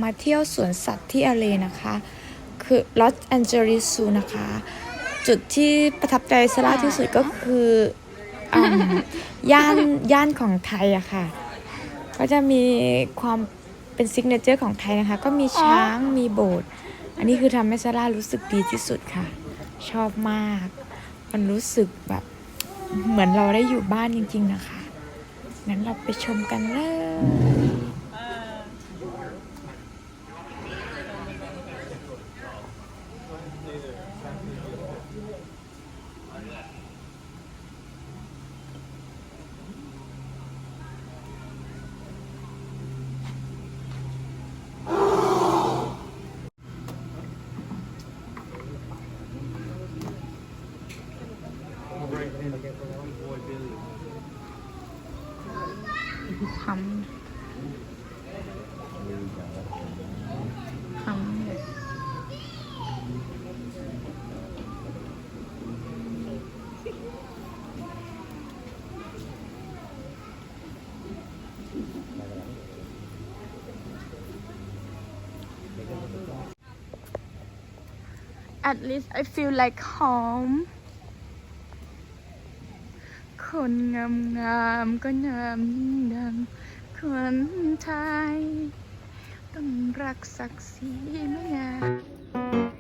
มาเที่ยวสวนสัตว์ที่LAนะคะคือลอสแอนเจลิสซูนะคะจุดที่ประทับใจซาร่าที่สุดก็คือย่านของไทยอะค่ะก็จะมีความเป็นซิกเนเจอร์ของไทยนะคะก็มีช้างมีโบสถ์อันนี้คือทำให้ซาร่ารู้สึกดีที่สุดค่ะชอบมากมันรู้สึกแบบเหมือนเราได้อยู่บ้านจริงๆนะคะงั้นเราไปชมกันเลย ทAt least I feel like home คนงามก็งามยิ่งดังคนไทยต้องรักศักดิ์ศรีไม่งาม